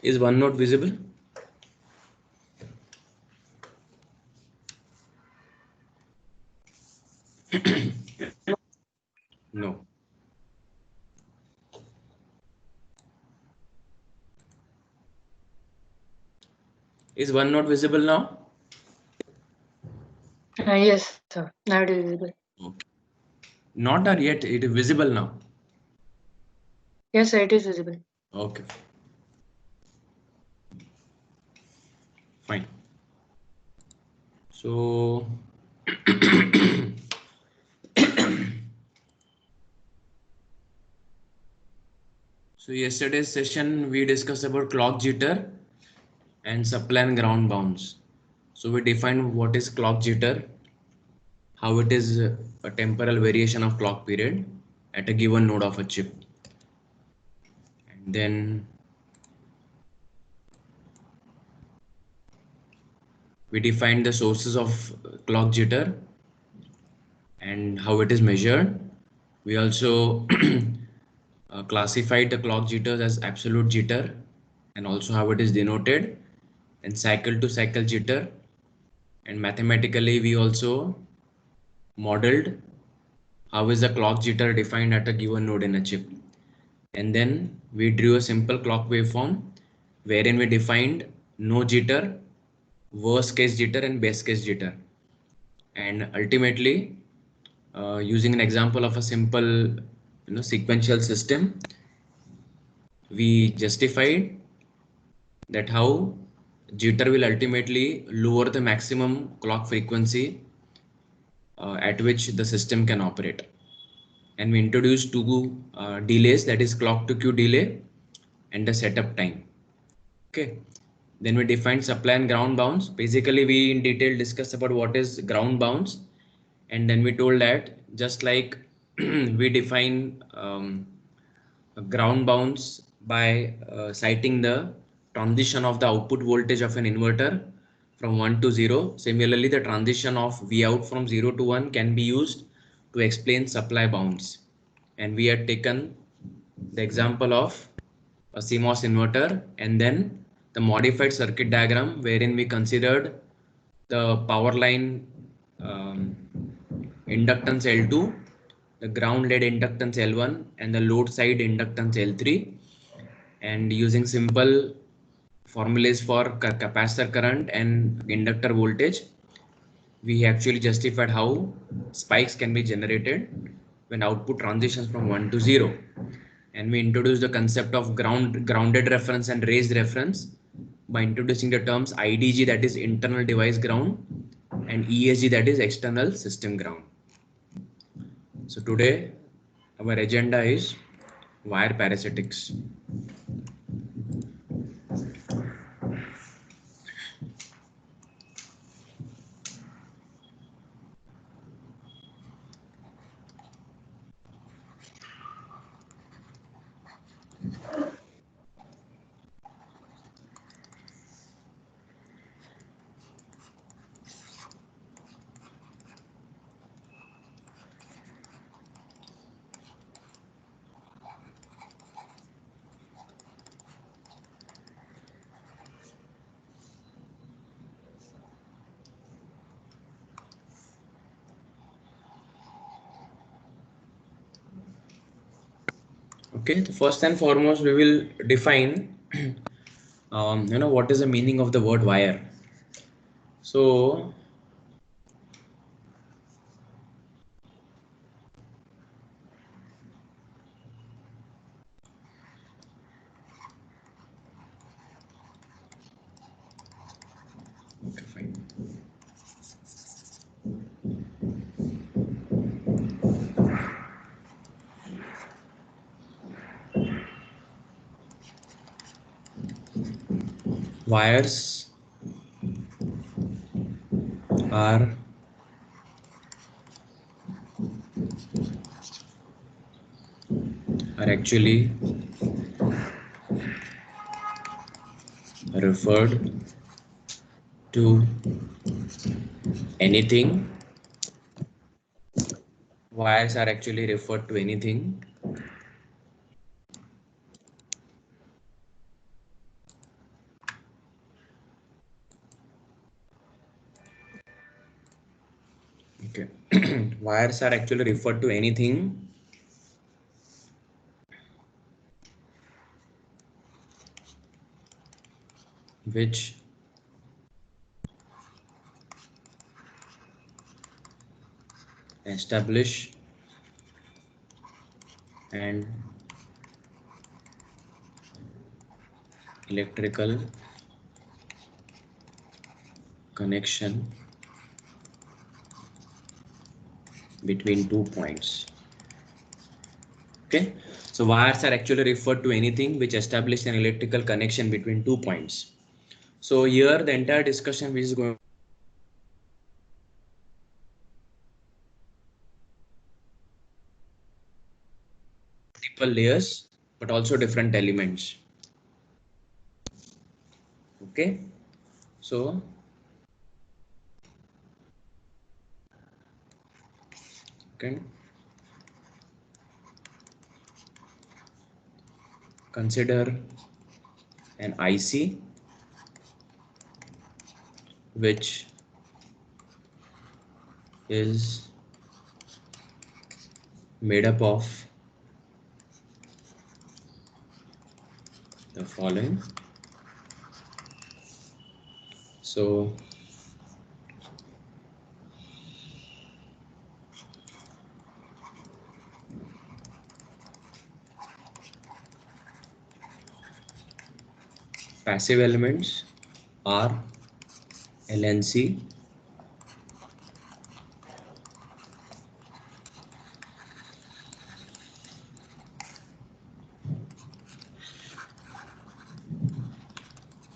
Is one node visible? No. Is one node visible now? Yes, sir. Now it is visible. Okay. Not or yet, it is visible now. Yes, sir, it is visible. Okay. Fine. So so yesterday's session we discussed about clock jitter and supply and ground bounds. So we defined what is clock jitter, how it is a temporal variation of clock period at a given node of a chip. And then we defined the sources of clock jitter and how it is measured. We also classified the clock jitters as absolute jitter and also how it is denoted, and cycle to cycle jitter. And mathematically we also modeled how is the clock jitter defined at a given node in a chip. And then we drew a simple clock waveform wherein we defined no jitter, worst case jitter and best case jitter. And ultimately, using an example of a simple sequential system, we justified that how jitter will ultimately lower the maximum clock frequency at which the system can operate. And we introduced two delays, that is clock to queue delay and the setup time. Okay. Then we defined supply and ground bounds. Basically, we in detail discussed about what is ground bounds, and then we told that just like we define ground bounds by citing the transition of the output voltage of an inverter from 1 to 0. Similarly, the transition of V out from 0 to 1 can be used to explain supply bounds. And we had taken the example of a CMOS inverter and then the modified circuit diagram wherein we considered the power line inductance L2, the ground led inductance L1 and the load side inductance L3, and using simple formulas for capacitor current and inductor voltage, we actually justified how spikes can be generated when output transitions from 1 to 0. And we introduced the concept of grounded reference and raised reference by introducing the terms IDG, that is internal device ground, and ESG, that is external system ground. So today our agenda is wire parasitics. Okay, the first and foremost we will define what is the meaning of the word wire. So okay, fine. Wires are actually referred to anything. Wires are actually referred to anything Okay. Wires are actually referred to anything which establish an electrical connection between 2 points. Okay, so wires are actually referred to anything which establish an electrical connection between 2 points. So here the entire discussion which is going multiple layers but also different elements. Okay, so okay, consider an IC which is made up of the following. So passive elements are LNC,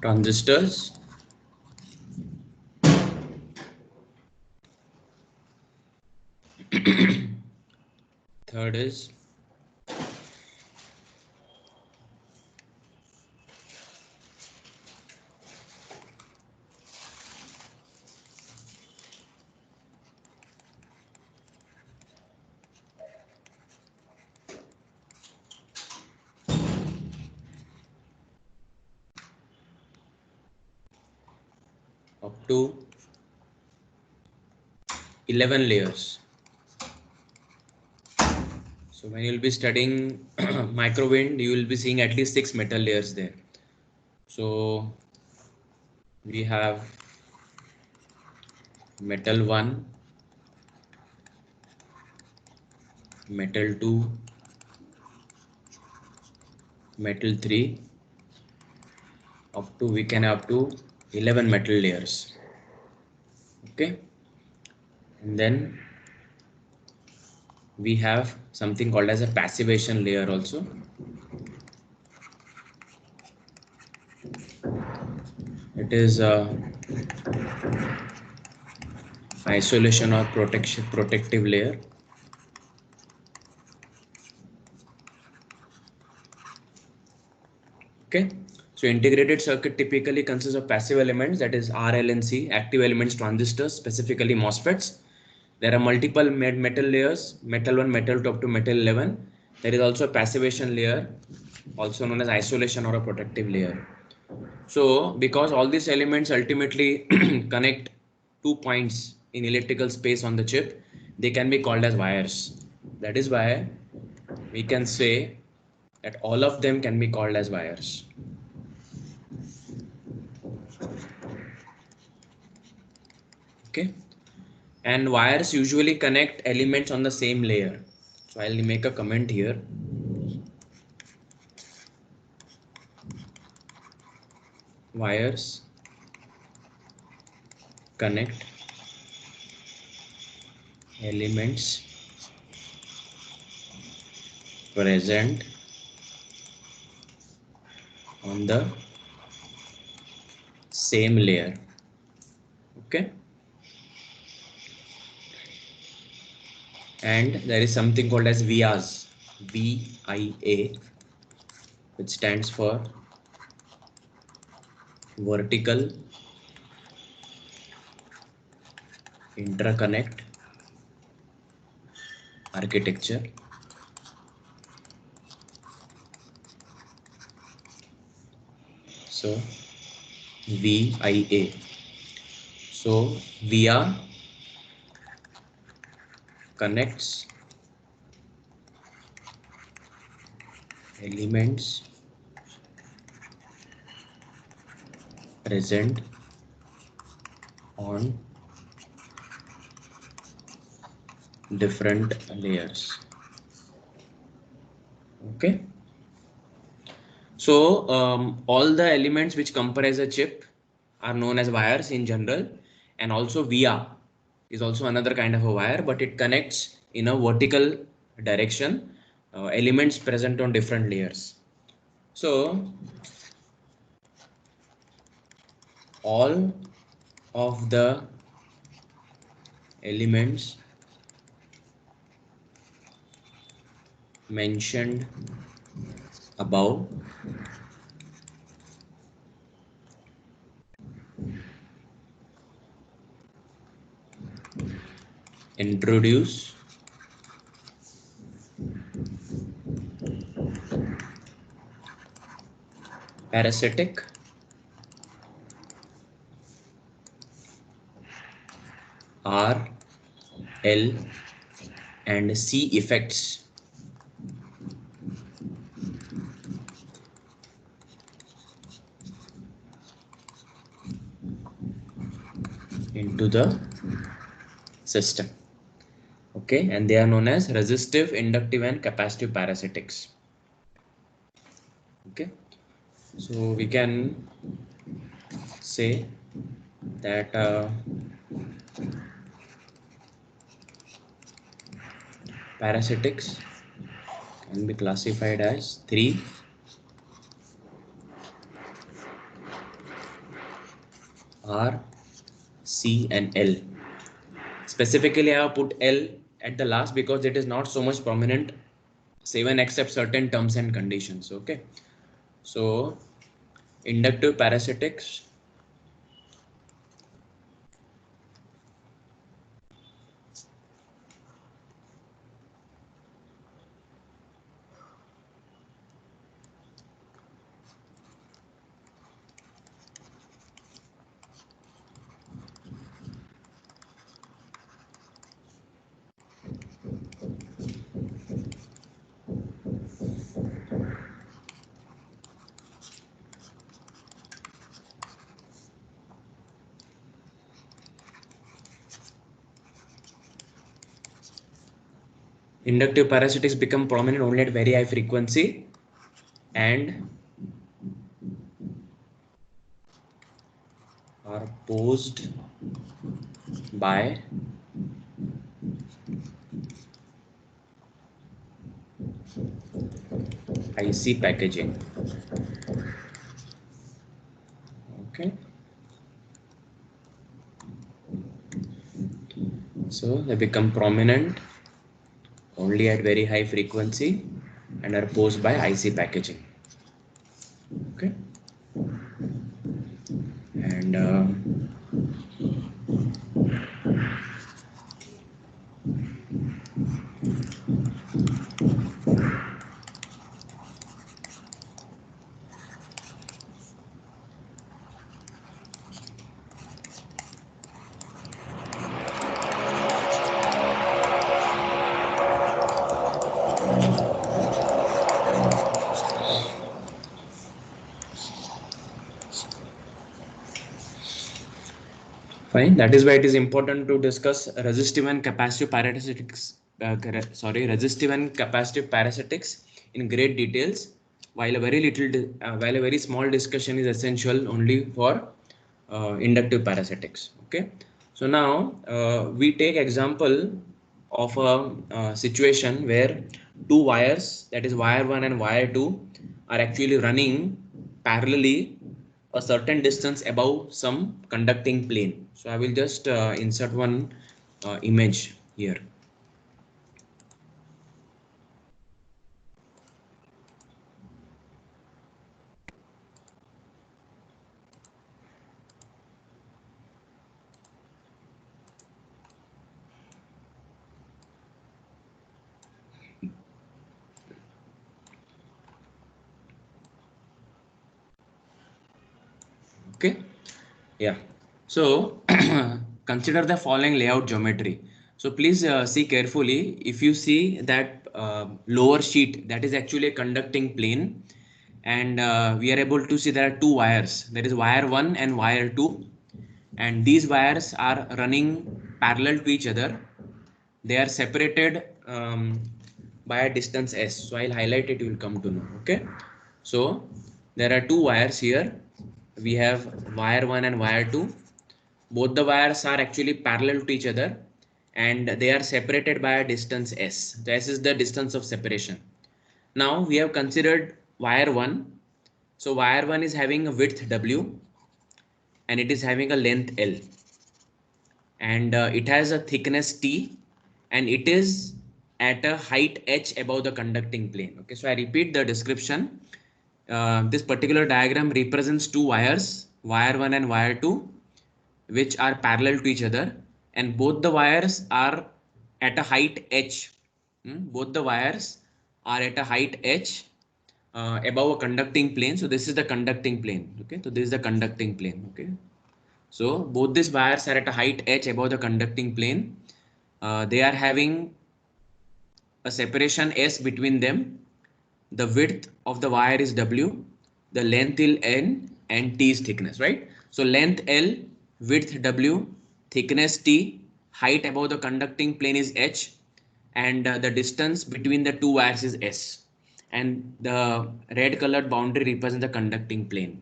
transistors, third is up to 11 layers. So when you'll be studying microwind, you will be seeing at least 6 metal layers there. So we have metal 1, metal 2, metal 3, up to we can have to 11 metal layers. Okay, and then we have something called as a passivation layer also. It is isolation or protective layer. Okay, so integrated circuit typically consists of passive elements, that is RLNC, active elements transistors, specifically MOSFETs. There are multiple metal layers, metal 1, metal 2 up to metal 11. There is also a passivation layer, also known as isolation or a protective layer. So because all these elements ultimately connect 2 points in electrical space on the chip, they can be called as wires. That is why we can say that all of them can be called as wires. Okay, and wires usually connect elements on the same layer. So I'll make a comment here. Wires connect elements present on the same layer. Okay, and there is something called as VIAs, VIA, which stands for vertical interconnect architecture. So VIA. So VIA connects elements present on different layers. Okay. So all the elements which comprise a chip are known as wires in general, and also via is also another kind of a wire, but it connects in a vertical direction elements present on different layers. So all of the elements mentioned above introduce parasitic R, L, and C effects into the system. Okay, and they are known as resistive, inductive, and capacitive parasitics. Okay, so we can say that parasitics can be classified as three: R, C, and L. Specifically, I have put L at the last because it is not so much prominent, even except certain terms and conditions. Okay, so inductive parasitics inductive parasitics become prominent only at very high frequency and are posed by IC packaging. Okay, so they become prominent only at very high frequency and are posed by IC packaging. Okay, and fine. That is why it is important to discuss resistive and capacitive parasitics. Resistive and capacitive parasitics in great details. While a very while a very small discussion is essential only for inductive parasitics. Okay. So now we take example of a situation where two wires, that is wire 1 and wire 2, are actually running parallelly a certain distance above some conducting plane. So I will just insert one image here. Okay, yeah. So consider the following layout geometry. So please see carefully. If you see that lower sheet, that is actually a conducting plane, and we are able to see there are two wires. There is wire 1 and wire 2, and these wires are running parallel to each other. They are separated by a distance s. So I'll highlight it, you will come to know. Okay, so there are two wires here. We have wire 1 and wire 2. Both the wires are actually parallel to each other, and they are separated by a distance s. So s is the distance of separation. Now we have considered wire 1. So wire 1 is having a width w, and it is having a length l, and it has a thickness t, and it is at a height h above the conducting plane. Okay, so I repeat the description. This particular diagram represents two wires, wire 1 and wire 2, which are parallel to each other, and both the wires are at a height h. Both the wires are at a height h above a conducting plane. So this is the conducting plane. Okay, so this is the conducting plane. Okay, so both these wires are at a height h above the conducting plane. They are having a separation s between them. The width of the wire is w, the length is n, and t is thickness, right? So length l, width w, thickness t, height above the conducting plane is h, and the distance between the two wires is s. And the red colored boundary represents the conducting plane.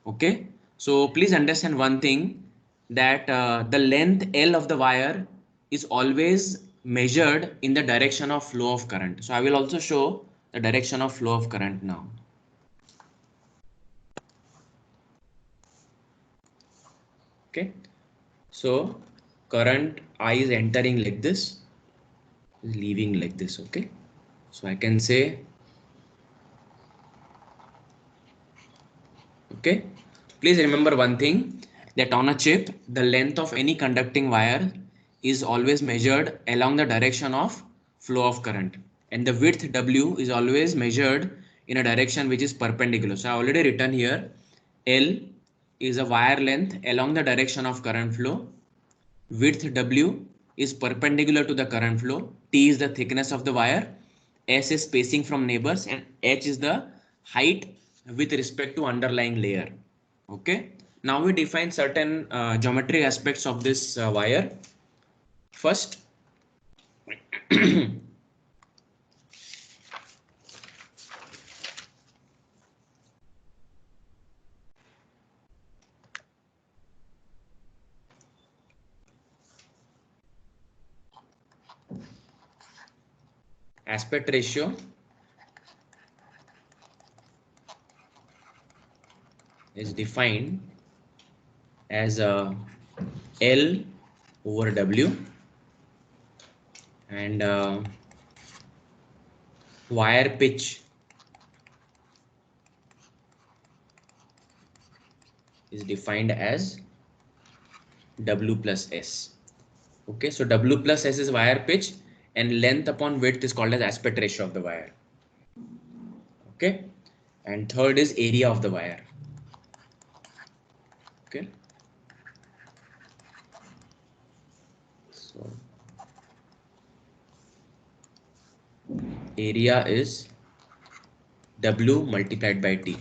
Okay, so please understand one thing, that the length L of the wire is always measured in the direction of flow of current. So I will also show the direction of flow of current now. Okay, so current I is entering like this, is leaving like this. Okay, so I can say, okay, please remember one thing, that on a chip, the length of any conducting wire is always measured along the direction of flow of current, and the width W is always measured in a direction which is perpendicular. So I already written here, L is a wire length along the direction of current flow, width W is perpendicular to the current flow, T is the thickness of the wire, S is spacing from neighbors, and H is the height with respect to underlying layer. Okay, now we define certain geometric aspects of this wire. First, aspect ratio is defined as L over W, and wire pitch is defined as W plus S. Okay, so W plus S is wire pitch, and length upon width is called as aspect ratio of the wire. Okay, and third is area of the wire. Okay, so area is W multiplied by T.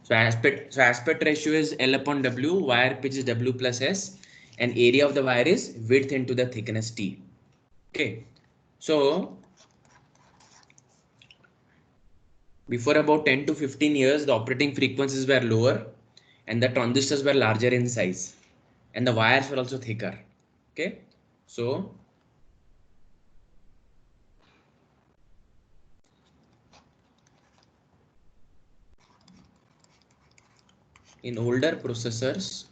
So aspect ratio is L upon W, wire pitch is W plus S, and area of the wire is width into the thickness T. Okay, so before about 10 to 15 years, the operating frequencies were lower, and the transistors were larger in size, and the wires were also thicker. Okay, so in older processors,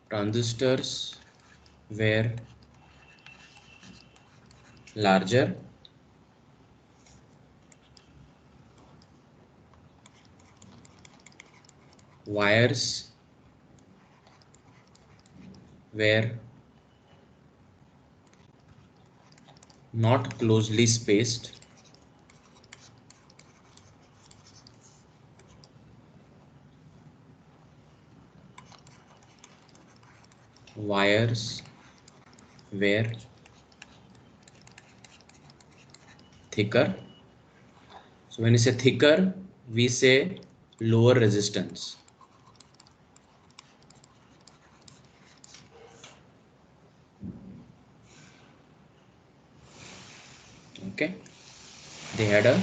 transistors were larger, wires were not closely spaced, wires were thicker. So when you say thicker, we say lower resistance. Okay, they had a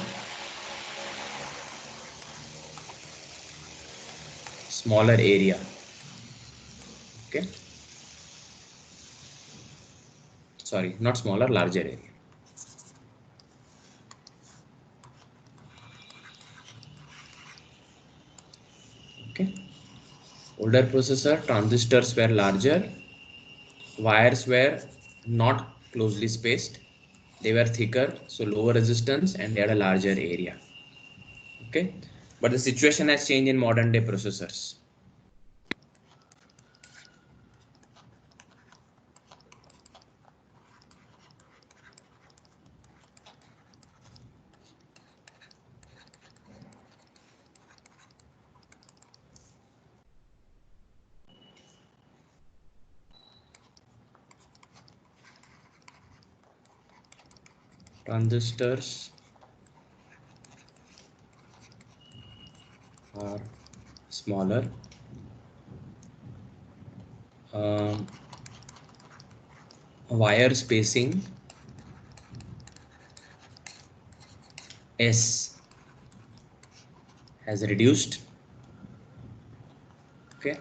smaller area. Okay, sorry, not smaller, larger area. Okay, older processor, transistors were larger, wires were not closely spaced, they were thicker, so lower resistance, and they had a larger area. Okay, but the situation has changed in modern day processors. Transistors are smaller, um, wire spacing S has reduced. Okay,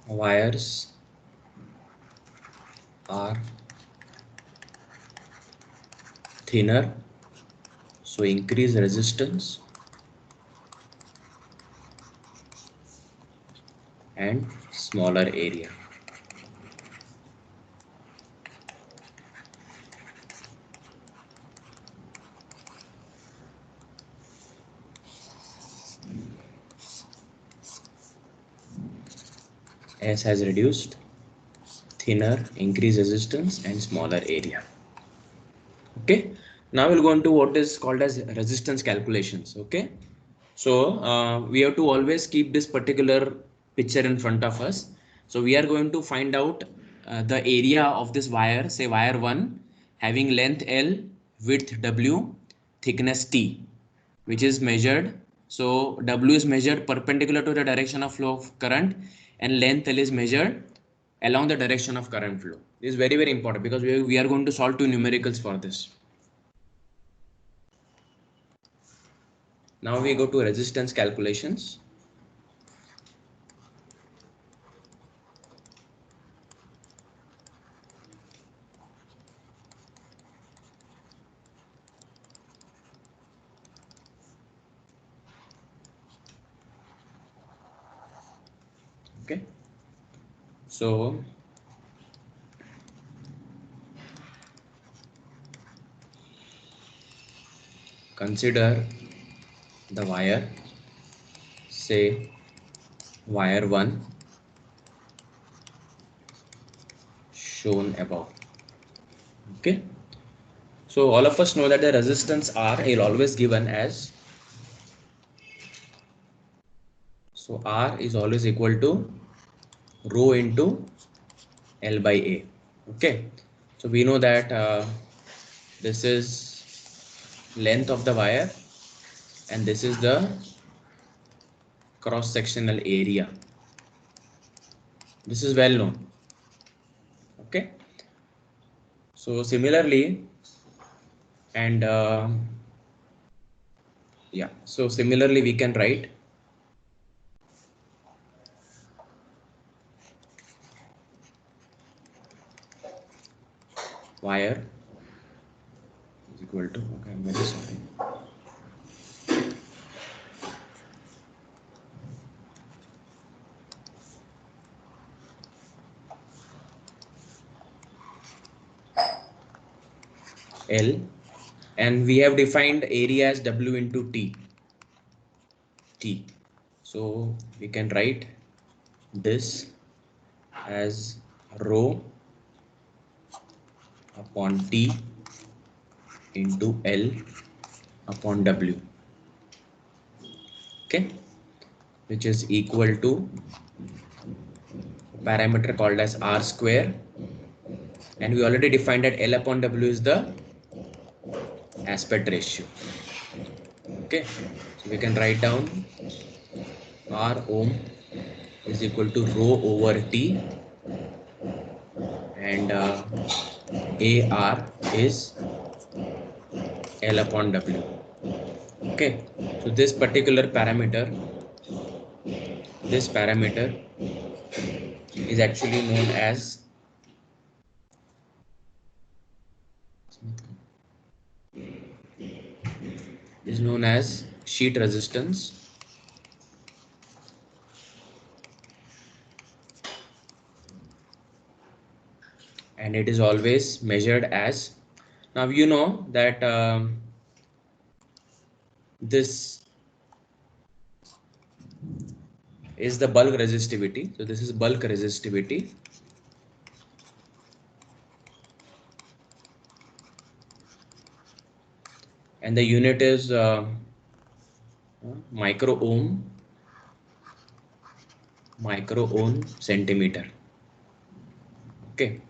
wires are thinner, so increase resistance and smaller area. S has reduced, thinner, increase resistance and smaller area. Okay, now we'll go into what is called as resistance calculations. Okay, so we have to always keep this particular picture in front of us. So we are going to find out the area of this wire, say wire 1 having length L, width W, thickness T, which is measured. So W is measured perpendicular to the direction of flow of current, and length L is measured along the direction of current flow. This is very, very important because we are going to solve two numericals for this. Now we go to resistance calculations. Okay, so consider the wire, say wire 1 shown above. Okay, so all of us know that the resistance R is always given as, so R is always equal to rho into L by A. Okay, so we know that this is length of the wire and this is the cross sectional area. This is well known. Okay, so similarly, and yeah, so similarly we can write wire is equal to, okay, I'm very sorry, L, and we have defined area as W into T. So we can write this as rho upon T into L upon W. Okay, which is equal to parameter called as r square, and we already defined that L upon W is the aspect ratio. Okay, so we can write down R ohm is equal to rho over T, and AR is L upon W. Okay, so this parameter is actually known as sheet resistance, and it is always measured as, now you know that this is the bulk resistivity. So this is bulk resistivity, and the unit is micro ohm centimeter. Okay,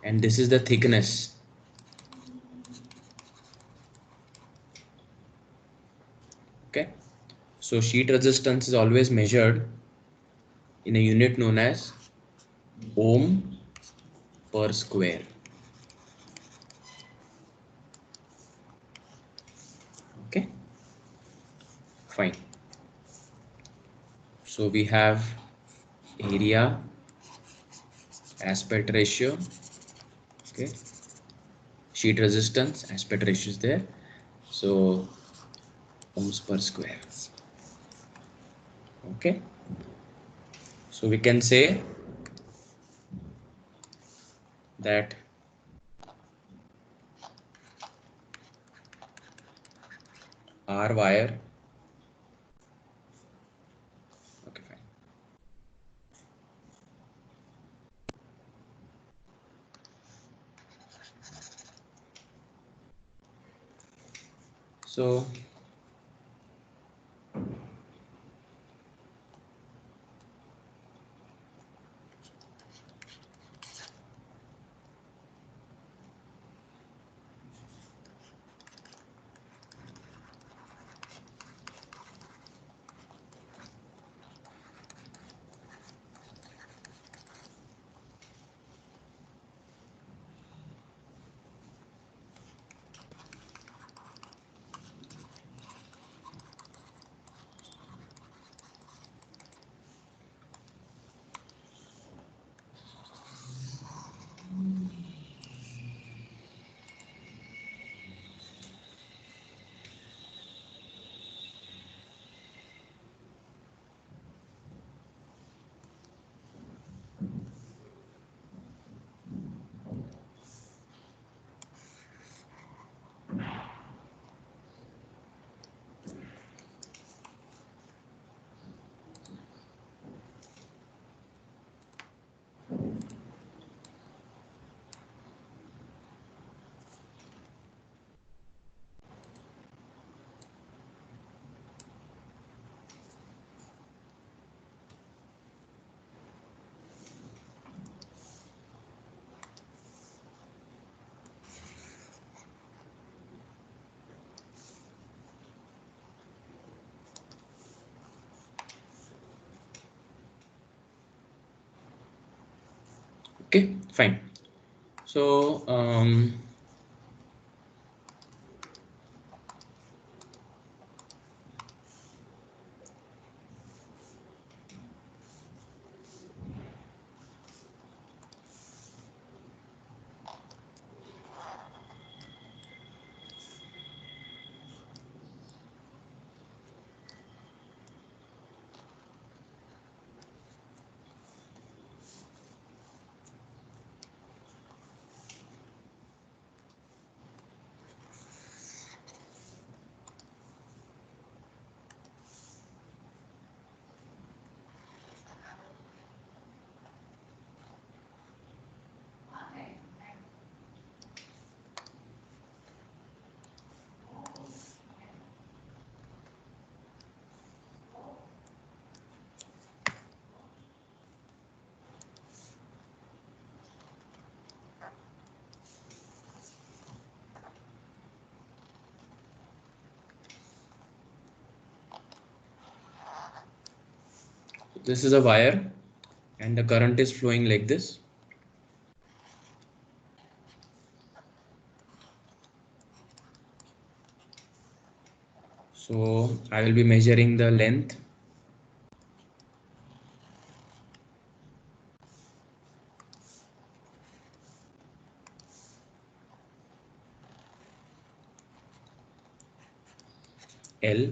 and this is the thickness. Okay, so sheet resistance is always measured in a unit known as ohm per square. Okay, fine. So we have area, aspect ratio, okay, sheet resistance, aspect ratio is there, so ohms per square. Okay, so we can say that R wire, okay, fine. So okay, fine. So this is a wire and the current is flowing like this. So I will be measuring the length. L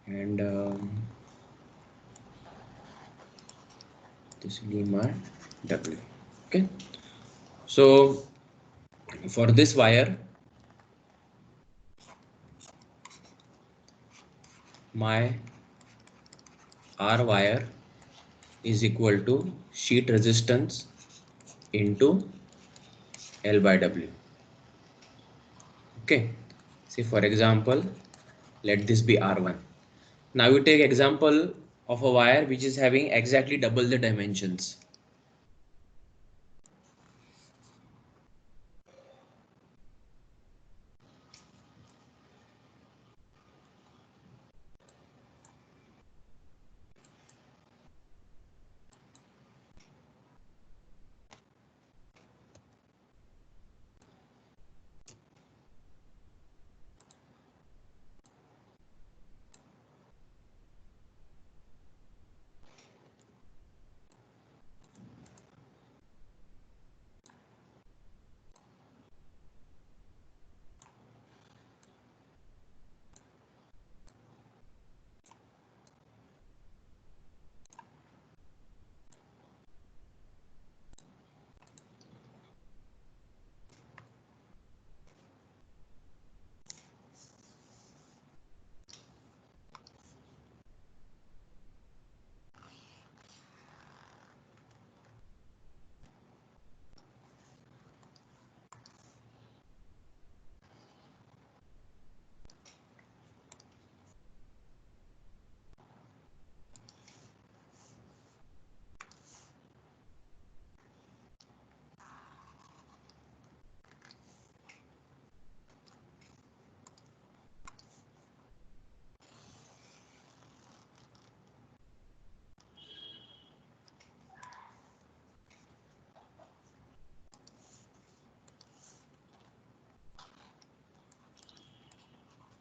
and this will be my W. Okay. So for this wire, my R wire is equal to sheet resistance into L by W. Okay. See, for example, let this be R1. Now you take example of a wire which is having exactly double the dimensions.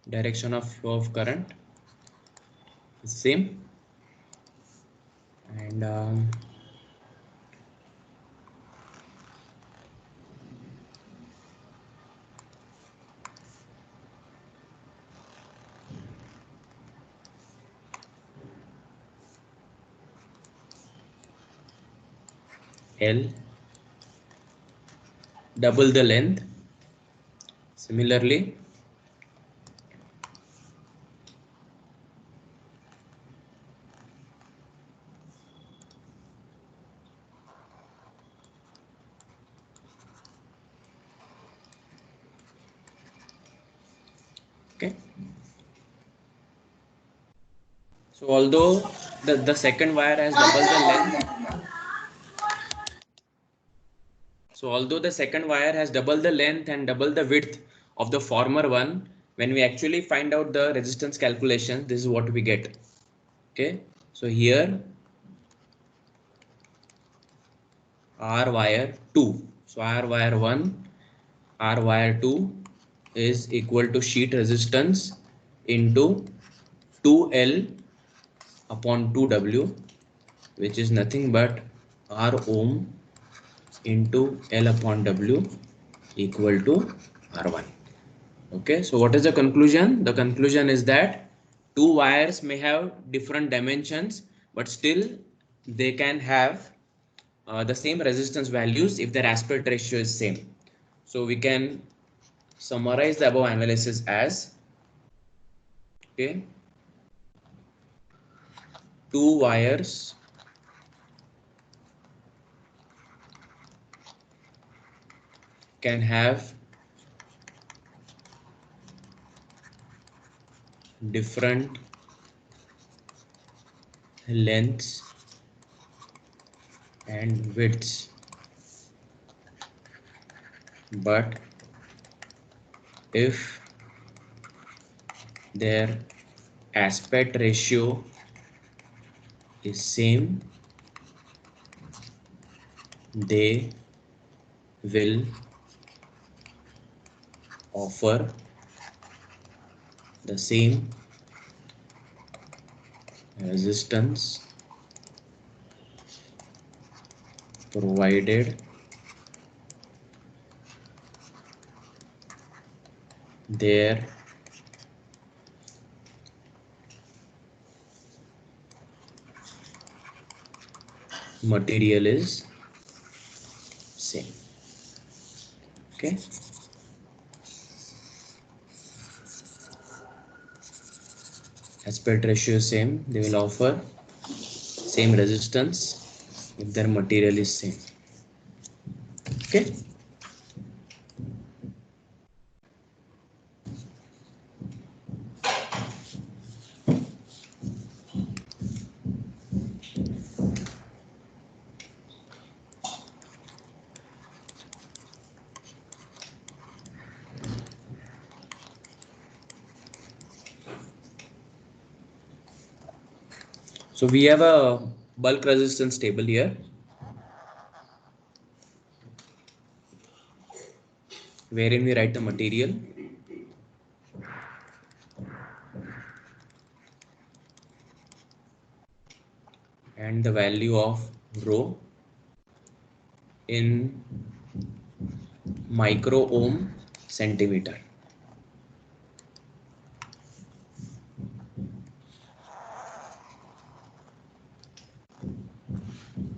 Direction of flow of current is same, and L double the length. Similarly, okay. So although the second wire has double the length, so although the second wire has double the length and double the width of the former one, when we actually find out the resistance calculation, this is what we get. Okay. So here R wire 2. So R wire 1, R wire 2 is equal to sheet resistance into 2L upon 2W, which is nothing but R ohm into L upon W equal to R1. Okay, so what is the conclusion? The conclusion is that two wires may have different dimensions, but still they can have the same resistance values if their aspect ratio is same. So we can summarize the above analysis as, okay, two wires can have different lengths and widths, but if their aspect ratio is same, they will offer the same resistance provided their material is same. Okay. Aspect ratio is same. They will offer same resistance if their material is same. Okay. So we have a bulk resistance table here, wherein we write the material, and the value of rho in micro ohm centimeter.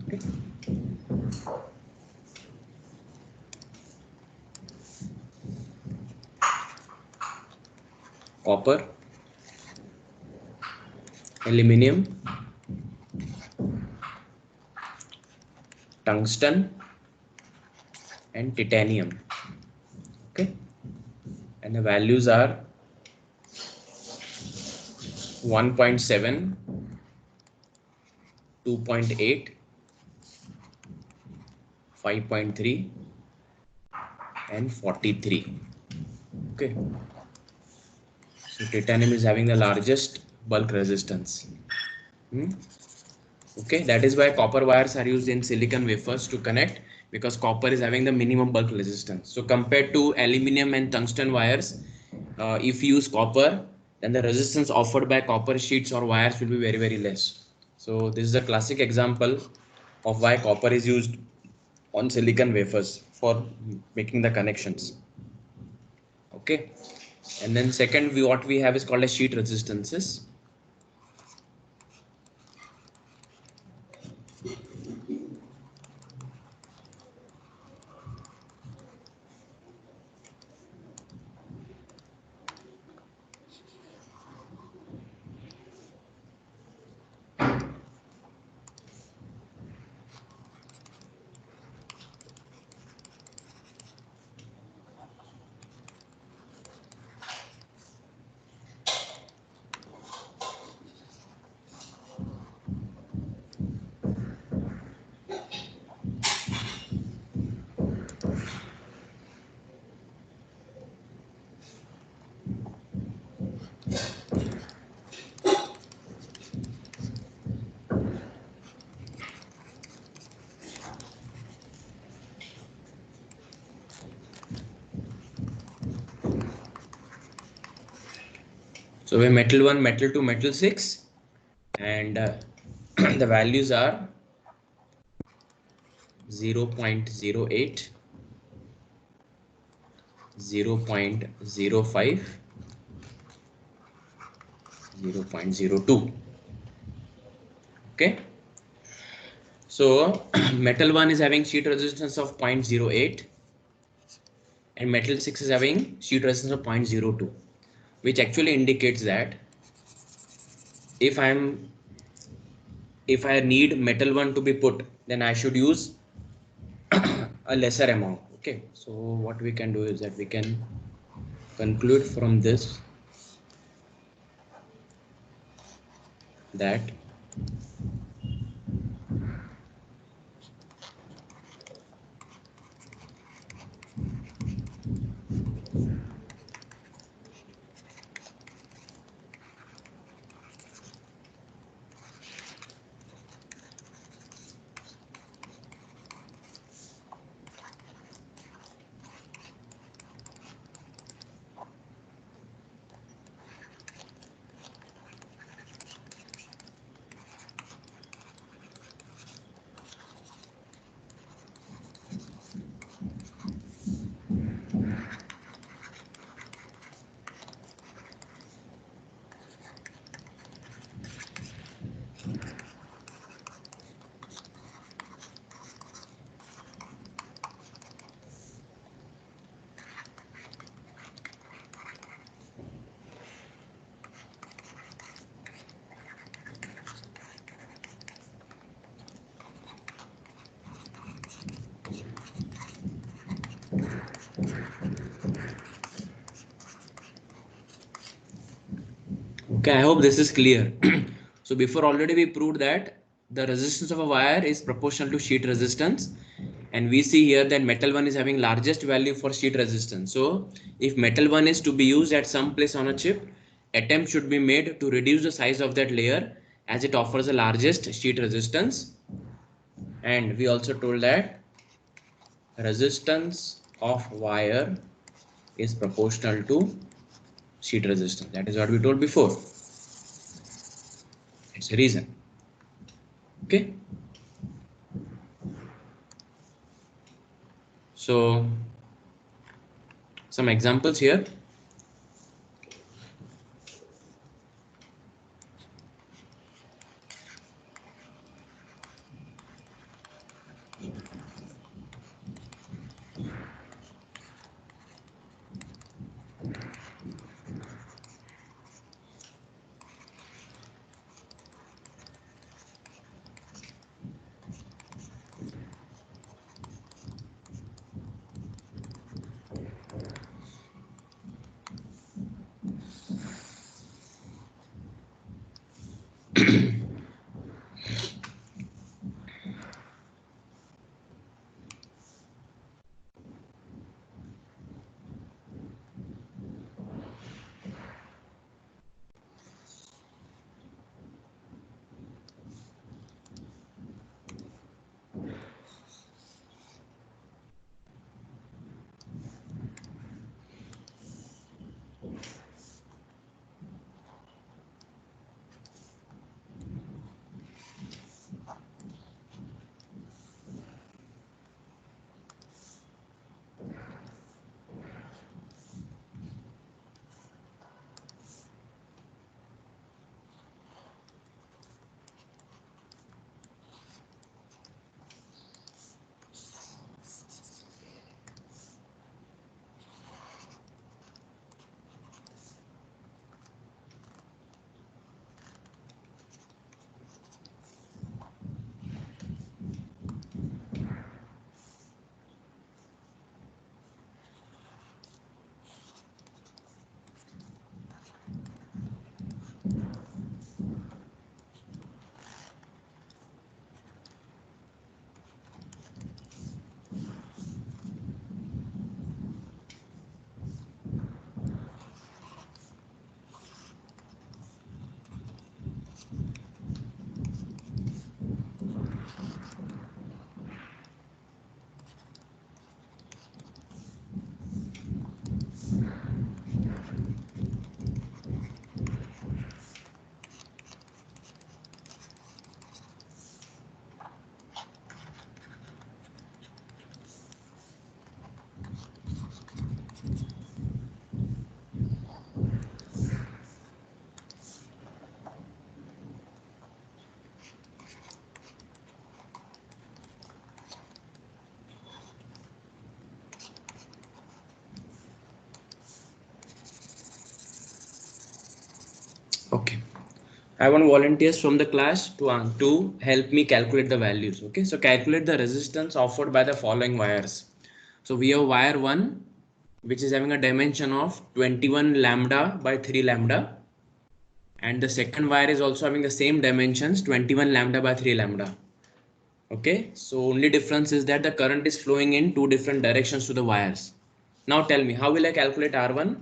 Okay. Copper, aluminium, tungsten, and titanium. Okay, and the values are 1.7, 2.8, 5.3, and 43. Okay, so titanium is having the largest bulk resistance. Okay, that is why copper wires are used in silicon wafers to connect, because copper is having the minimum bulk resistance. So compared to aluminum and tungsten wires, if you use copper, then the resistance offered by copper sheets or wires will be very, very less. So this is a classic example of why copper is used on silicon wafers for making the connections. Okay, and then second, what we have is called as sheet resistances. So we have metal 1, metal 2, metal 6, and the values are 0.08, 0.05, 0.02. Okay, so metal 1 is having sheet resistance of 0.08, and metal 6 is having sheet resistance of 0.02, which actually indicates that if I need metal 1 to be put, then I should use a lesser amount. Okay, so what we can do is that we can conclude from this that Okay, I hope this is clear. So before already we proved that the resistance of a wire is proportional to sheet resistance, and we see here that metal 1 is having largest value for sheet resistance. So if metal 1 is to be used at some place on a chip, attempt should be made to reduce the size of that layer as it offers the largest sheet resistance. And we also told that resistance of wire is proportional to sheet resistance. That is what we told before. It's a reason. Okay. So some examples here. Okay. I want volunteers from the class to help me calculate the values. Okay. So calculate the resistance offered by the following wires. So we have wire 1, which is having a dimension of 21 lambda by 3 lambda. And the second wire is also having the same dimensions, 21 lambda by 3 lambda. Okay. So only difference is that the current is flowing in two different directions to the wires. Now tell me, how will I calculate R1?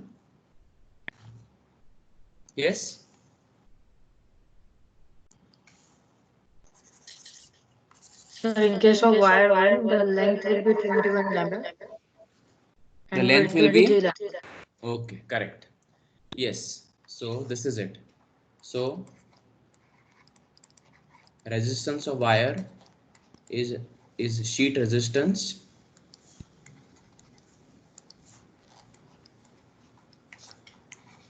Yes. So in case of wire 1, the length will be 21 lambda The and length width will will be be 3 lambda. okay, correct. Yes. So this is it. So resistance of wire is sheet resistance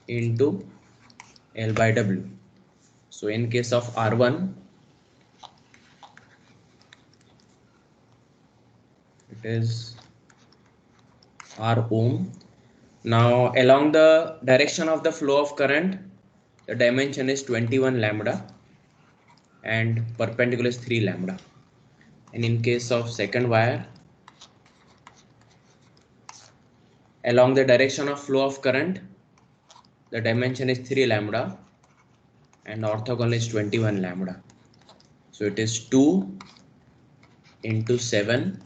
into L by W. So in case of R1, it is R ohm. Now along the direction of the flow of current, the dimension is 21 lambda and perpendicular is 3 lambda. And in case of second wire, along the direction of flow of current, the dimension is 3 lambda and orthogonal is 21 lambda. So it is 2 into 7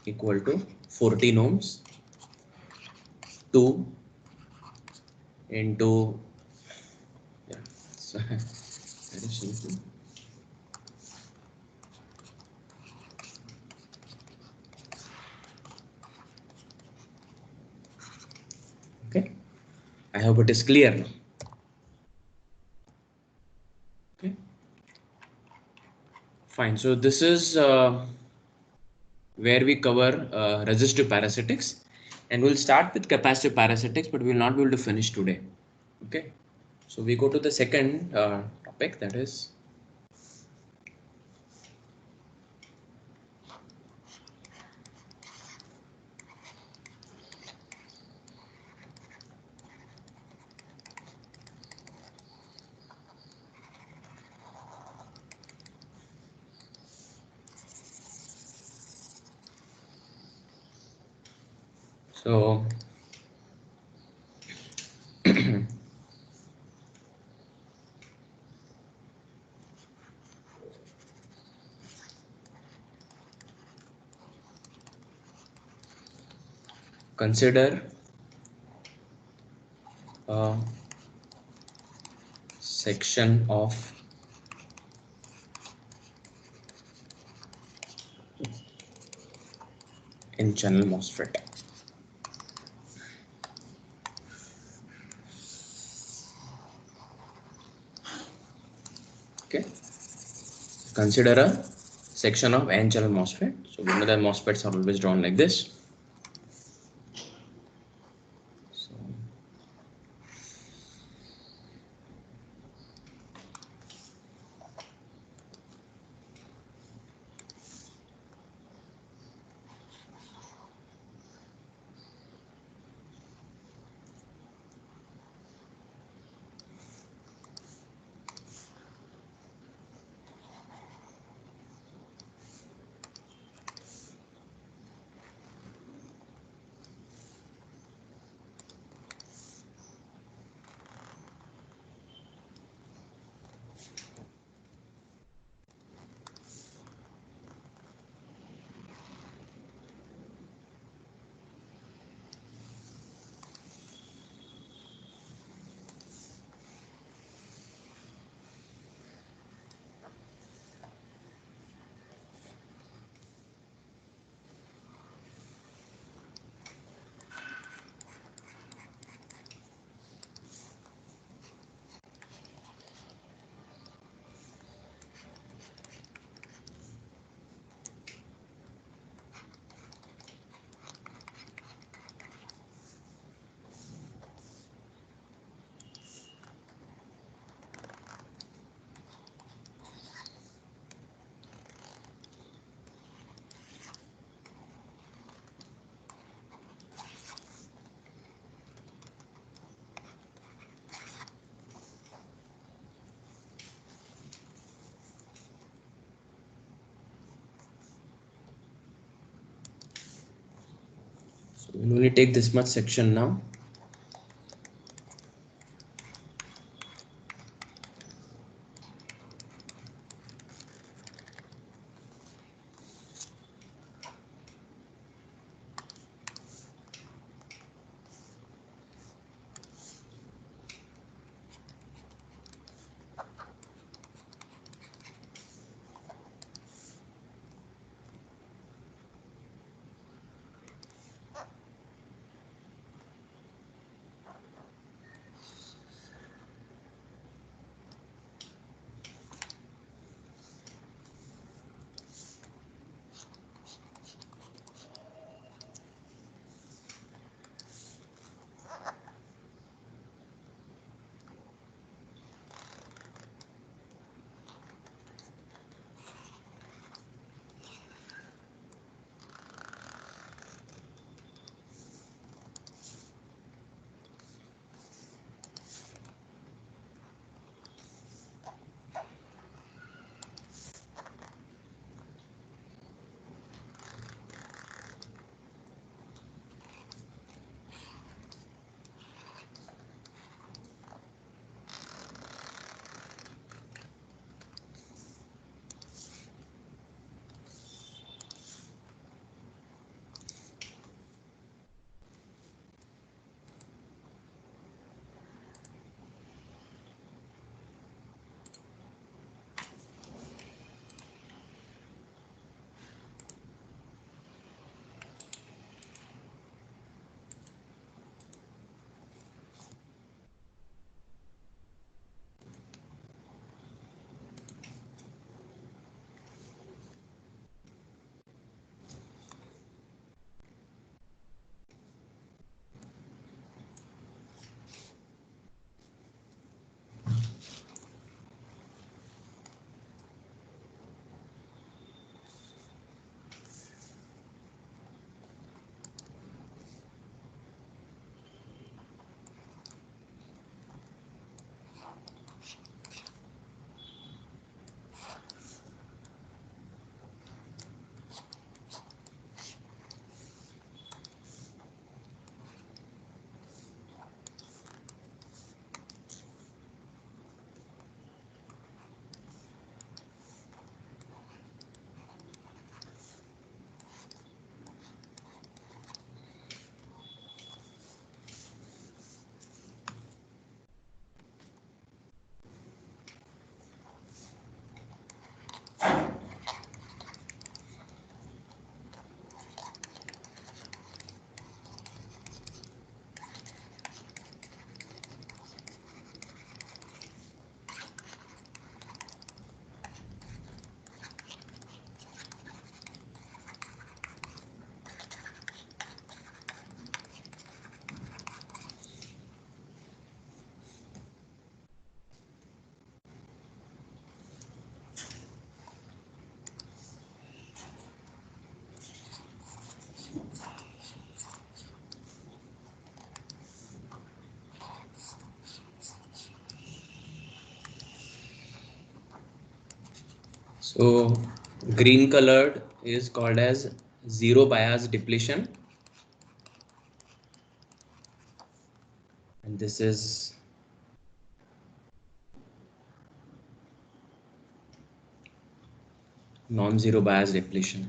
equal to 14 ohms. 2 into, yeah, so very simple. Okay, I hope it is clear now. Okay, fine. So this is where we cover resistive parasitics, and we'll start with capacitive parasitics, but we will not be able to finish today. Okay, so we go to the second topic, that is so consider a section of n-channel MOSFET. Okay, consider a section of n-channel MOSFET. So we know that MOSFETs are always drawn like this. So we'll only take this much section now. So green colored is called as zero bias depletion, and this is non-zero bias depletion.